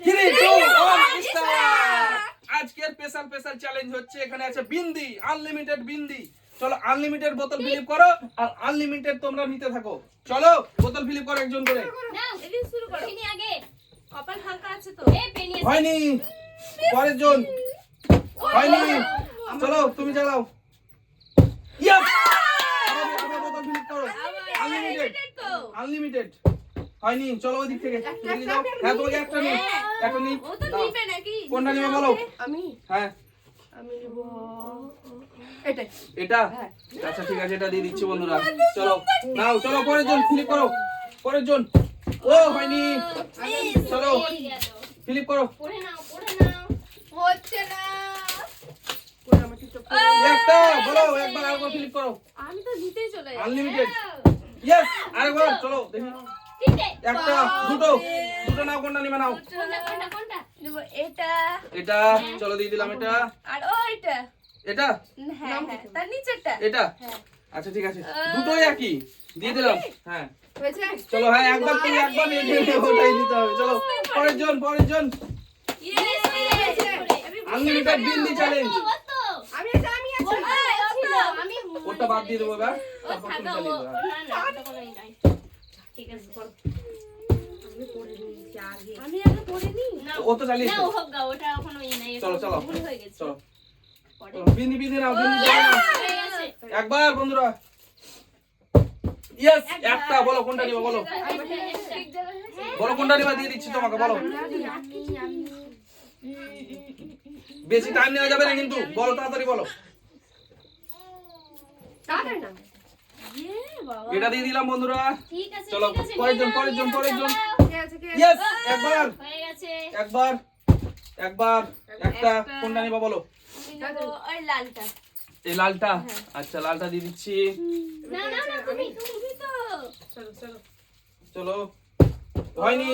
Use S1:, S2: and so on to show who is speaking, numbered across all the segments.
S1: 3 2 1 start. আজকের special challenge হচ্ছে, এখানে আছে বিন্দি, আনলিমিটেড বিন্দি। চলো আনলিমিটেড বোতল ফিলিপ করো আর আনলিমিটেড তোমরা নিতে থাকো। চলো বোতল ফিলিপ করো একজন করে।
S2: নাও এদিন শুরু করো। ইনি আগে কপাল হালকা আছে তো। এই পেনি আছে।
S1: হয়নি, পরের জন হয়নি। চলো তুমি চালাও। ইয়েস, আবার বোতল ফিলিপ করো। আনলিমিটেড
S2: তো
S1: আনলিমিটেড হয়নি। চলো ওই দিক থেকে এদিকে যাও। হ্যাঁ তোমাকে একটা নেই, একটা নেই।
S2: ও তো
S1: দাও।
S2: নিবে নাকি?
S1: কোনটা নিবে বলো।
S3: আমি
S1: হ্যাঁ
S3: আমি নেব এটাই।
S1: এটা, আচ্ছা ঠিক আছে, এটা দিয়ে দিচ্ছি বন্ধুরা। চলো নাও, চলো পরের জন ফিলিপ করো। পরের জন, ও হয়নি। চলো
S2: এই গেল।
S1: ফিলিপ করো।
S2: পড়ে নাও, পড়ে নাও। হচ্ছে না।
S3: কোন আমার টিকটক
S1: একটা বলো, একবার আরেকবার ফিলিপ করো।
S2: আমি তো জিতেই চলে যাই।
S1: আনলিমিটেড। ইয়েস, আরেকবার চলো দেখি।
S2: ঠিক আছে।
S1: একটা, দুটো দুটো নাও, কোনটা নিবে নাও।
S2: কোনটা?
S3: নেব এটা
S1: এটা চলো দিয়ে দিলাম। এটা
S3: আর ওইটা।
S1: এটা
S3: হ্যাঁ হ্যাঁ তার নিচেরটা।
S1: এটা
S3: হ্যাঁ।
S1: আচ্ছা ঠিক আছে, দুটোই একই দিয়ে দিলাম। হ্যাঁ
S3: হয়েছে?
S1: চলো, হ্যাঁ একবার তুমি একবার নিয়ে নিলে ওটাই দিতে হবে। চলো পরের জন, পরের জন। Unlimited bindi challenge.
S3: আমি আছি আমি আছি।
S2: আমি
S1: ওটা বাদ দিয়ে দেবো এবার,
S2: ও
S1: তারপর তুমি
S2: থাকা
S1: চালিয়ে
S2: ও
S1: দেবে।
S2: না ওটা কোনোই নাই। ঠিক আছে করো।
S3: আমি পড়ে নিয়েছি আগে।
S2: আমি আগে পড়ে নি না।
S1: ও তো চালিয়েছে।
S2: না ও হোক গা, ওটা এখনো ই নাই।
S1: চলো, চলো।
S2: ভুল হয়ে গেছে।
S1: চলো
S2: পরে
S1: চলো, বিন্দি বিন্দি নাও, বিন্দি নাও।
S2: হয়ে গেছে।
S1: একবার বন্ধুরা। ইয়েস, একটা বলো কোনটা নিবা বলো। বলো কোনটা নিবা, দিয়ে দিচ্ছি তোমাকে, বলো। বেশি টাইম নেওয়া যাবে না কিন্তু, বলো তাড়াতাড়ি বলো।
S3: তাড়াতাড়ি না।
S2: ইয়ে বাবা।
S1: এটা দিয়ে দিলাম বন্ধুরা।
S2: ঠিক আছে,
S1: চলো,
S2: ঠিক আছে।
S1: পরের জন,
S2: নিয়ে নাও,
S1: পরের জন,
S2: নিয়ে
S1: পরের
S2: নাও,
S1: জন।
S2: চালাও।
S3: কে আছে কে?
S1: ইয়েস, একবার
S2: হয়ে গেছে।
S1: একবার একবার একটা, কোনটা নিবা বলো।
S2: আমি নেবো ওই লালটা।
S1: এই লালটা, আচ্ছা লালটা দিয়ে দিচ্ছি।
S2: না না না, তুমি তো।
S3: চলো চলো।
S1: চলো হয়নি।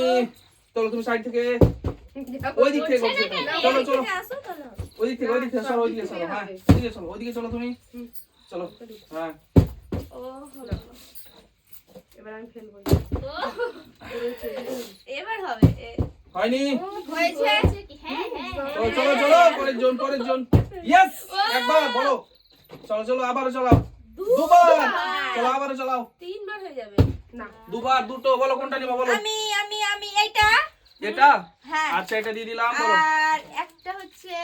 S1: চলো তুমি সাইড থেকে, ওই দিক থেকে করছো। চলো চলো,
S2: আসো তো না।
S1: ওই দিক থেকে, ওই দিক থেকে সরো, ওই দিকে সরো। হ্যাঁ ওইদিকে চলো, ওইদিকে চলো তুমি। চলো হ্যাঁ।
S2: ও
S3: এবার আমি ফেলবো।
S2: এবার হবে।
S1: হয়নি।
S2: হয়েছে কি? হ্যাঁ হ্যাঁ
S1: চলো চলো চলো, পরের জন, পরের জন। ইয়েস, একবার বলো। চলো চলো, আবারও চালাও। দুবার। চলো আবারও চালাও।
S2: তিনবার হয়ে যাবে।
S3: না।
S1: দুবার, দুটো বলো কোনটা নিবা বলো।
S3: আমি এইটা।
S1: এটা,
S3: হ্যাঁ।
S1: আচ্ছা এটা দিয়ে দিলাম, বলো।
S3: আর একটা হচ্ছে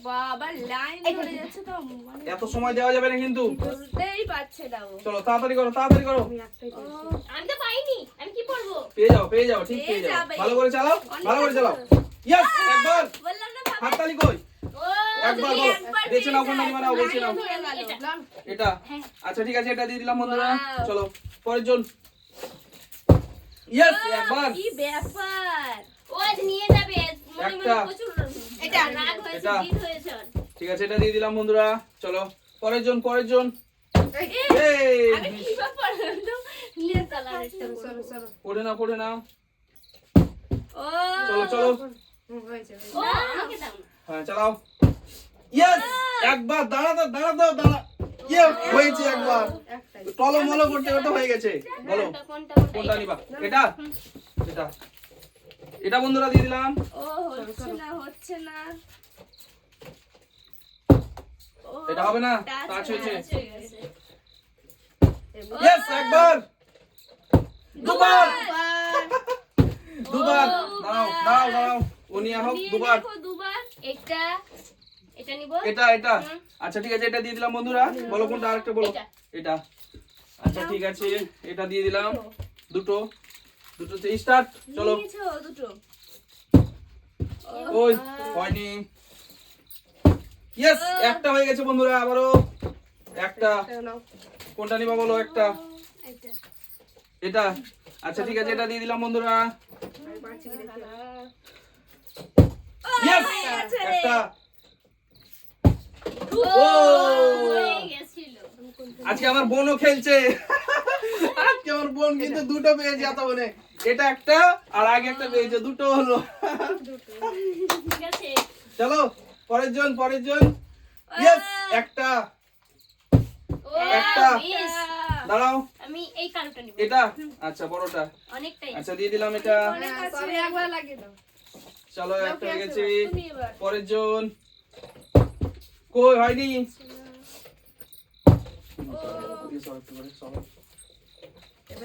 S2: বাবা লাইন ধরে যাচ্ছে তো, মানে
S1: এত সময় দেওয়া যাবে না কিন্তু।
S2: বুঝতেই পারছে না ও।
S1: চলো তাড়াতাড়ি করো, তাড়াতাড়ি করো।
S3: আমি একটাই
S2: ও,
S3: পেয়েছি।
S2: আমি তো পাইনি, আমি কি পড়বো?
S1: পেয়ে যাও, পেয়ে যাও, ঠিক পেয়ে যাও। ভালো করে চালাও, ভালো করে চালাও। ইয়েস, একবার।
S2: বললাম না ভাবে।
S1: হাততালি কই।
S2: ও
S1: একবার বলো, বেছে নাও কোনটা নিবা নাও, বেছে নাও।
S2: এটা।
S1: এটা, আচ্ছা ঠিক আছে, এটা দিয়ে দিলাম বন্ধুরা।
S2: Wow.
S1: চলো পরের জন। ইয়েস, একবার।
S2: কি ব্যাপার? ও আজ নিয়ে যাবে। মনে
S1: একটা।
S2: মনে প্রচুর
S3: এটা।
S2: রাগ হয়েছে,
S1: এটা।
S2: জিদ হয়েছে ওর।
S1: ঠিক আছে, এটা দিয়ে দিলাম বন্ধুরা। চলো পরের জন, পরের জন।
S2: এ,
S1: এই
S2: আরে কি ব্যাপার? তো নীল কালারেরটা
S3: চলো চলো।
S1: পড়ে নাও, পড়ে নাও।
S2: ও
S1: চলো চলো,
S3: হয়েছে।
S2: ও আমাকে দাও না।
S1: হ্যাঁ চালাও। ইয়েস, একবার। দাঁড়া দাও, দাঁড়া দাও, দাঁড়া। ইয়ে হয়েছে একবার।
S3: একটাই।
S1: টলমলো করতে করতে হয়ে গেছে। বলো
S2: কোনটা
S1: কোনটা নিবা। এটা, এটা, এটা বন্ধুরা দিয়ে দিলাম।
S2: ও হচ্ছে না। ও
S1: এটা হবে না,
S2: টাচ
S1: টাচ হয়েছে।
S2: হয়ে গেছে।
S1: ইয়েস, একবার। দুবার, দুবার। দাঁড়াও দাঁড়াও দাঁড়াও, ও নিয়ে হোক
S2: নিয়ে
S1: দুবার।
S2: দেখো দুবার। এটা এটা নিব।
S1: এটা, এটা, আচ্ছা ঠিক আছে, এটা দিয়ে দিলাম বন্ধুরা। বলো কোনটা, আরেকটা বলো।
S2: এটা।
S1: এটা, আচ্ছা ঠিক আছে, এটা দিয়ে দিলাম। দুটো, দুটোতে স্টার্ট। চলো।
S2: নিয়েছো দুটো।
S1: ওই হয়নি। ইয়েস, একটা হয়ে গেছে বন্ধুরা। আবারও একটা,
S3: নাও।
S1: কোনটা নিবা বলো। একটা,
S2: এটা।
S1: এটা, আচ্ছা ঠিক আছে, এটা দিয়ে দিলাম বন্ধুরা।
S3: আমি পারছি কি দেখতে।
S1: ইয়েস, একটা।
S2: ও হয়ে গেছিল।
S1: আজকে আমার বোনও খেলছে। আজকে আমার বোন কিন্তু দুটো পেয়েছে এতক্ষণে। এটা একটা আর আগে একটা পেয়েছে, দুটো হলো।
S2: ঠিক আছে।
S1: চলো পরের জন, পরের জন। ইয়েস, একটা,
S2: ও
S1: একটা।
S2: মিস।
S1: দাঁড়াও,
S2: আমি এই কালোটা নিব।
S1: এটা আচ্ছা বড়টা,
S2: অনেকটাই।
S1: আচ্ছা দিয়ে দিলাম এটা।
S3: অনেক আছে সবই একবার লাগিয়ে দাও
S1: চলো একটা হয়ে গেছে,
S2: তুমি এবার।
S1: পরের জন কই হয়নি।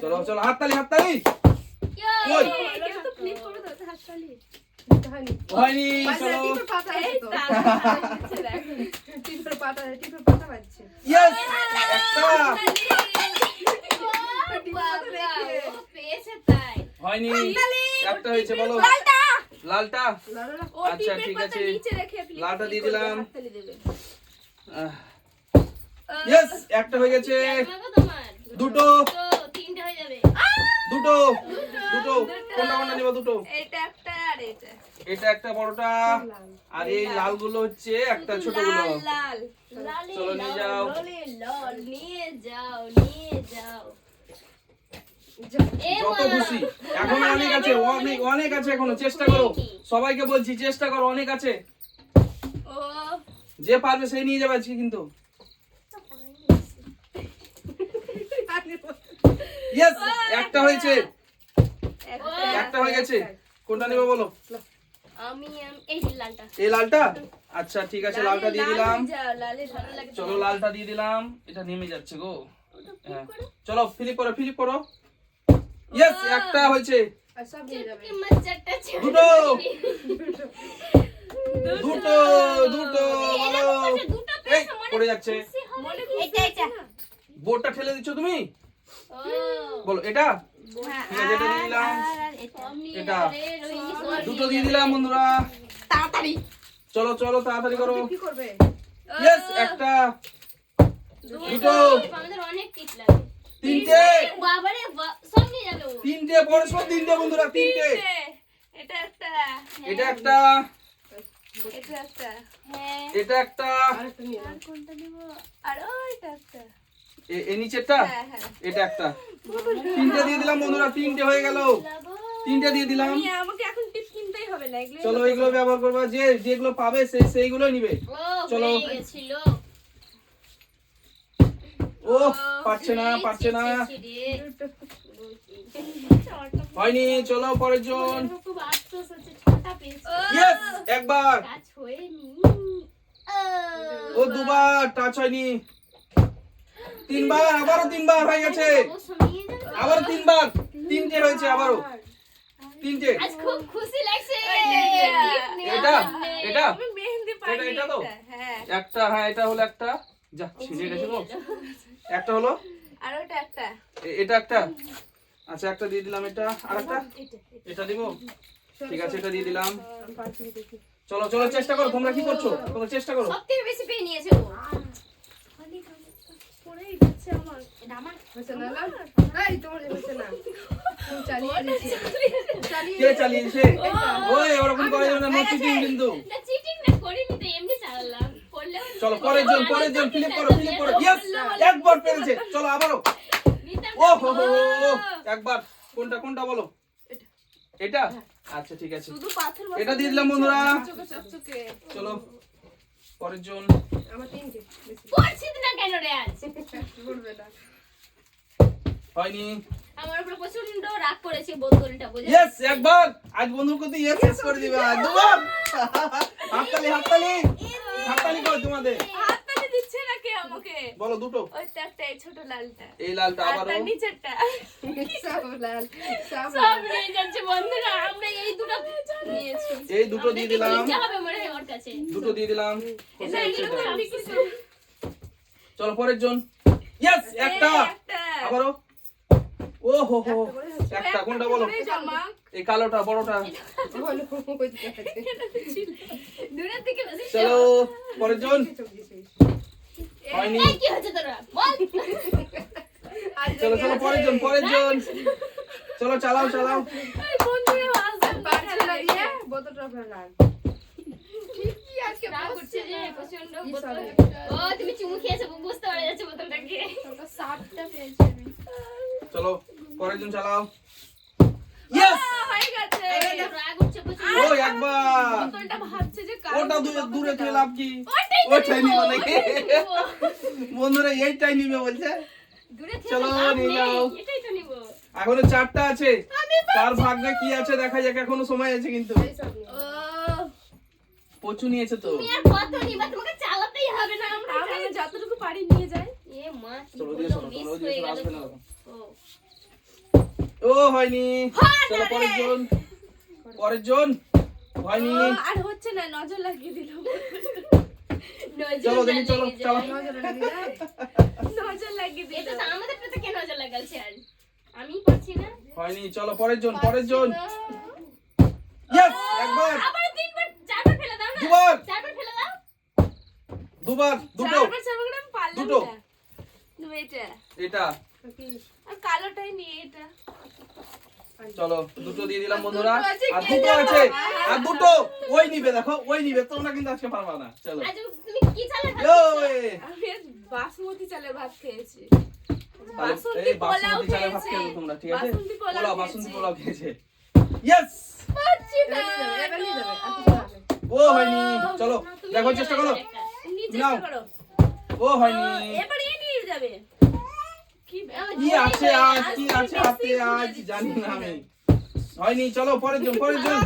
S1: চলো চলো হাততালি হাততালি। কই?
S2: কেউ তো flip করে দাও, হাততালি।
S3: হয়নি
S1: হয়নি।
S3: বাজছে,
S1: চলো
S3: টিপের পাতা আছে তো।
S2: বাজছে, দেখো।
S3: টিপের পাতা বাজছে
S1: ইয়েস একটা
S2: বাবা, ও পেয়েছে তাই।
S1: হয়নি, একটা হয়েছে বলো। লালটা
S2: ও
S1: আচ্ছা,
S2: টিপের
S1: ঠিক
S2: পাতা
S1: আছে।
S2: নিচে রেখে flip
S1: লালটা দিয়ে
S2: করবে,
S1: দিলাম।
S2: হাততালি দেবে।
S1: ইয়েস একটা হয়ে গেছে,
S2: দেখো তোমার।
S1: দুটো
S2: তো তিনটে হয়ে যাবে।
S1: দুটো দুটো কোনটা কোনটা নিব? দুটো,
S2: এটা একটা আর এটা।
S1: এটা একটা বড়টা আর এই লালগুলো হচ্ছে একটা ছোটগুলো।
S2: লাল লাল
S1: চলো নিয়ে যাও।
S2: লাল নিয়ে যাও নিয়ে যাও। এ
S1: যত
S2: মা।
S1: খুশি, এখনো অনেক আছে, অনেক অনেক আছে এখনো, চেষ্টা করো। সবাইকে বলছি চেষ্টা করো, অনেক আছে।
S2: ও
S1: যে পারবে সেই নিয়ে যাবে আজকে কিন্তু। ইয়েস একটা হয়েছে, একটা হয়ে গেছে। কোনটা নেবে বলো?
S2: আমি এই লালটা।
S1: এই লালটা আচ্ছা ঠিক আছে, লালটা দিয়ে দিলাম।
S2: লালে ভালো লাগে।
S1: চলো লালটা দিয়ে দিলাম, এটা নেমে যাচ্ছে গো। হ্যাঁ চলো ফ্লিপ করো ফ্লিপ করো। ইয়েস একটা হয়েছে,
S3: আর সব নিয়ে যাবে
S2: কি মজাটা ছিল।
S1: দুটো দুটো দুটো বলো।
S2: দুটো
S1: এই
S2: পেয়েছে মনে
S1: পড়ে যাচ্ছে,
S2: মনে
S3: এটা এটা
S1: বোর্ডটা ঠেলে দিচ্ছ তুমি।
S2: ও
S1: বলো এটা,
S3: হ্যাঁ
S1: ঠিক আছে এটা দিয়ে দিলাম।
S2: অমনি
S1: এটা।
S2: রে রোহিণী
S1: দুটো দিয়ে দিলাম বন্ধুরা।
S3: তাড়াতাড়ি
S1: চলো চলো তাড়াতাড়ি করো।
S3: কি করবে
S1: ইয়েস একটা, দুটো,
S2: আমাদের অনেক টিপ লাগে।
S1: তিনটে
S2: বাবারে সব নিয়ে যাবে ও।
S1: তিনটে পরস্পর তিনটে বন্ধুরা, তিনটে।
S2: এটা একটা
S1: এটা একটা,
S3: এটা একটা
S2: হ্যাঁ
S1: এটা একটা,
S3: আরেকটা নিয়ে নাও
S2: কোনটা নিব আর ওইটা একটা
S1: এই নিচেরটা,
S2: হ্যাঁ হ্যাঁ
S1: এটা একটা। তিনটে দিয়ে দিলাম বন্ধুরা, তিনটে হয়ে গেল। তিনটে দিয়ে দিলাম।
S2: আমাকে এখন টিপ কিনতেই হবে না এগুলো
S1: চলো এগুলো ব্যবহার করবা, যে যেগুলো পাবে সেইগুলোই নিবে।
S2: ও
S1: চলো।
S2: হয়ে গেছিল
S1: ও পারছে না পারছে না, হয়নি। চলো পরের জন।
S2: খুব আফসোস হচ্ছে ছটা পেয়েছি
S1: ইয়েস একবার,
S2: কাজ হয়নি
S1: ও দুবার টাচ হয়নি, তিনবার, আবারও তিনবার হয়ে গেছে,
S2: অবশ্য নিয়ে যাবে।
S1: আবারও তিনবার, তিনটে হয়েছে আবারও, তিনটে।
S2: আজ খুব খুশি লাগছে
S1: এটা এটা
S2: আমি মেহেন্দি
S1: এটা এটা তো
S2: হ্যাঁ
S1: একটা, হ্যাঁ এটা হলো একটা, যা ছিঁড়ে গেছে গো। একটা হলো,
S2: আর ওটা একটা
S1: এটা একটা, আচ্ছা একটা দিয়ে দিলাম। এটা আর একটা, এটা দিব, ঠিক আছে এটা দিয়ে দিলাম। চলো চলো চেষ্টা করো, তোমরা কি করছো? তোমরা চেষ্টা করো।
S2: সবথেকে বেশি পেয়ে নিয়েছে ও পড়েই যাচ্ছে আমার এটা আমার
S3: হচ্ছে না লাল এই তোমার হচ্ছে না তুমি চালিয়ে দিয়েছি
S1: কে চালিয়েছে? ওই ওরকম করে না, নো চিটিং কিন্তু।
S2: না চিটিং না করিনি তো এমনি চালালাম করলে
S1: চলো পরের জন ফ্লিপ করো ফ্লিপ করো। ইয়েস একবার পেরেছে, চলো আবারও। ও হো হো হো, একবার। কোনটা কোনটা বলো? এটা আচ্ছা ঠিক আছে,
S2: শুধু পাথর
S1: এটা দিয়ে দিলাম বন্ধুরা।
S2: চোখে চকচকে
S1: চলো পরের জন।
S3: আমার তিনটে বেশি
S2: পড়ছিস না কেন রে আজ
S3: বলবে না
S1: হয়নি।
S2: আমার উপর প্রচন্ড রাগ করেছে বোতলটা বুঝে
S1: ইয়েস একবার, আজ বন্ধুর প্রতি ইয়েস শেষ করে দিবে। আজ দুবার হাততালি হাততালি হাততালি করো তোমাদের।
S2: হাততালি দিচ্ছে না কে আমাকে
S1: বলো দুটো,
S2: ওই তো একটা এই ছোট লালটা
S1: এই লালটা
S2: আর
S1: আবারও।
S2: তার নিচেরটা
S3: সব লাল সব
S2: সব নিয়ে যাচ্ছে বন্ধুরা আমরা এই দুটো নিয়েছি
S1: এই দুটো দিয়ে দিলাম,
S2: নিতে হবে মনে হয় ওর কাছে
S1: দুটো দিয়ে দিলাম।
S2: এটা এগুলো আমি কিছু
S1: চলো পরের জন। ইয়েস একটা, আবারও। ও হো হো, একটা কোনটা বলো?
S2: জামা
S1: এই কালোটা বড়টা।
S3: বলো কই দিতে আছে
S2: দূরের দিকে বেশি
S1: চলো পরের জন। হয়নি।
S2: এই কি হচ্ছে তোরা বল
S1: চলো চলো পরের জন পরের জন। চলো চালাও চালাও।
S2: এই বন্ধুরা আসবে
S3: পাঁচটা লাগিয়ে বোতলটা ভরে লাল
S2: কি আজকে রাগ করছে যে প্রচন্ড বোতল ও তুমি চুমু খেয়েছো বুঝতে পারা যাচ্ছে বোতলটা কি তোমরা সাতটা পেয়েছি আমি
S1: চলো পরের জন চালাও। ইয়েস
S2: হয়ে গেছে রাগ উঠছে প্রচন্ড
S1: ও একবার।
S2: বোতলটা ভাবছে যে
S1: ওটা দূরে থেকে লাভ কি?
S2: ওইটাই
S1: ওইটাই নিবে নাকি? বন্ধুরা এইটাই নিবে বলছে।
S2: দূরে থেকে
S1: চলো,
S2: লাভ
S1: নিয়ে
S2: নেই,
S1: যাও।
S2: এটাই তো নিব।
S1: এখনো 4টা আছে, কার ভাগ্যে কি আছে দেখা যাক, এখনো সময় আছে কিন্তু।
S3: এইসব নিয়ে।
S2: ও
S1: প্রচুর নিয়েছে তো।
S2: তুমি আর কত নিবা, তোমাকে চালাতেই হবে না, আমরা
S3: আমি যতটুকু পারি নিয়ে যাই।
S2: এ মা কি
S1: চলো দিয়ে শোনো,
S2: মিস
S1: চলো দিয়ে
S2: হয়ে
S1: শোনো,
S2: গেল
S1: আসবে না
S2: তো।
S1: এখন।
S2: ও
S1: ও হয়নি, চলো পরের জন, পরের জন হয়নি।
S3: আর হচ্ছে না, নজর লাগিয়ে দিলাম।
S2: নজর
S1: চলো দেখি,
S2: না
S1: চলো
S2: লেগে
S1: চলো।
S2: যায়।
S3: নজর লাগিয়ে দেয়। নজর লাগিয়ে
S2: এটা
S3: দিলাম।
S2: তো আমাদের থেকে নজর লাগালছে আর আমি পাচ্ছি না।
S1: হয়নি, চলো পরের জন, পরের জন। ইয়েস, একবার,
S2: আবার তিনবার চারবার ফেলে দাও না,
S1: দুবার,
S2: চারবার ফেলে দাও।
S1: দুবার, দুটো,
S3: চারবার চারবার করে আমি পারলাম
S1: দুটো।
S3: না। তুমি এটা।
S1: এটা।
S3: আর কালোটাই নিয়ে এটা।
S1: চলো দুটো দিয়ে দিলাম বন্ধুরা,
S3: দুটো আছে,
S1: আর
S3: কে
S1: দুটো
S3: যাবে?
S1: আছে, আর দুটো ওই নিবে, দেখো ওই নিবে, তোমরা কিন্তু আজকে পারবা না। চলো
S2: আজ তুমি কি চালা
S1: ইয়ো,
S3: আমি আজ বাসমতি চালের ভাত খেয়েছি।
S1: তাহলে
S3: বাসন্তী
S1: এই
S3: পোলাও
S1: বাসমতি চালের ভাত
S3: খেয়েছে।
S1: খেয়ে তোমরা, ঠিক আছে?
S3: বাসন্তী পোলাও
S1: পোলাও,
S3: খেয়েছে।
S1: বাসমতি পোলাও খেয়েছে। ইয়েস,
S3: পাচ্ছি না। এবার নিয়ে যাবে, আর কিছু হবে।
S1: ও হয়নি, চলো দেখো চেষ্টা করো।
S3: নিয়ে
S1: নাও।
S3: চেষ্টা করো।
S1: ও হয়নি।
S3: এবার এই নিয়ে যাবে। কি
S1: কি আছে আজ, কি আছে হাতে আজ জানি না আমি। হয়নি, চলো পরের জন, পরের জন।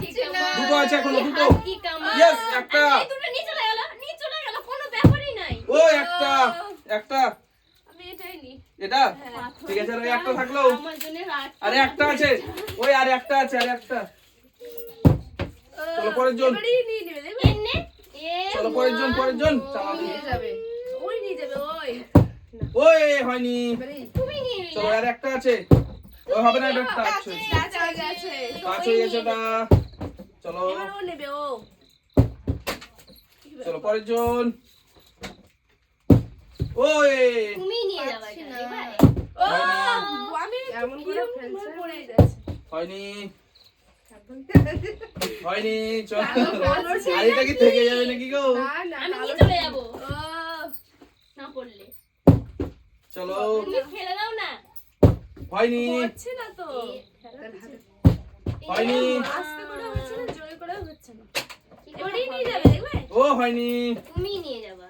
S1: দুটো আছে এখনো, দুটো।
S2: কি কাম
S1: ইয়েস, একটা।
S2: এই দুটো নিচে চলে গেল, নিচে চলে গেল, কোনো ব্যাপারই নাই।
S1: ও একটা, একটা।
S3: আমি এটাই নি।
S1: এটা ঠিক আছে, আর ওই একটা থাকলো।
S2: আমার জন্য রাত
S1: আরে একটা আছে, ওই আর একটা আছে, আর একটা। চলো পরের জন।
S3: এবারই নিয়ে নেবে, দেখবে?
S2: এনে এ
S1: চলো পরের জন, পরের জন। চালা
S3: নিয়ে
S1: দিই।
S3: যাবে। ওই নিয়ে যাবে, ওই।
S1: ওই হয়নি।
S3: এবারই।
S2: তুমি নিয়ে নিলে।
S1: চলো আর একটা আছে। ওই হবে না, এটা টাচ হয়েছে।
S3: গাছ হয়ে গেছে।
S1: টাচ হয়ে গেছে ওটা। চলো,
S3: এবার ও নেবে, ও।
S1: চলো পরের জন। ওই
S2: তুমি নিয়ে যাবে এটা, দেখবা?
S3: ও,
S1: হয়নি।
S3: আমি এমন করে কিরম ফেলছে। ভাবে পড়ে যাচ্ছে।
S1: হয়নি, হয়নি। চলো, আর এটা কি থেকে যাবে নাকি গো?
S3: না, না,
S2: আমি
S3: কালো
S2: নিয়ে চলে যাব
S3: ও,
S2: না পড়লে।
S1: চলো,
S2: তুমি ফেলে দাও না।
S1: হয়নি,
S3: হচ্ছে না তো।
S1: হয়নি।
S3: আস্তে করে হচ্ছে না, জোরে করে হচ্ছে না।
S2: কি
S3: এবারই
S2: করে
S3: নিয়ে
S2: হবে?
S3: যাবে, দেখবে?
S1: ও হয়নি।
S2: তুমি নিয়ে যাবা।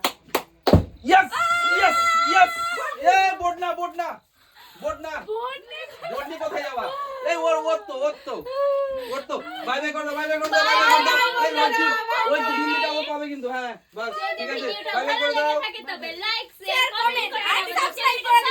S1: Yes, yes, yes. এ বোর্ড না, বোর্ড না, বোর্ড না।
S3: বোর্ড নেই।
S1: বোর্ড নিয়ে কোথায় যাবা? এই ওর তো, ওর তো, ওর তো। বাই বাই করো, বাই বাই করো, বাই বাই করো। এই রাজু, ওই তো বিন্দিটা ও পাবে কিন্তু, হ্যাঁ। বাস
S2: যদি
S1: ঠিক আছে,
S2: ভিডিওটা
S1: বাই বাই
S2: ভালো
S1: করে দাও।
S2: লেগে থাকে তবে লাইক, শেয়ার, কমেন্ট
S3: আর সাবস্ক্রাইব করে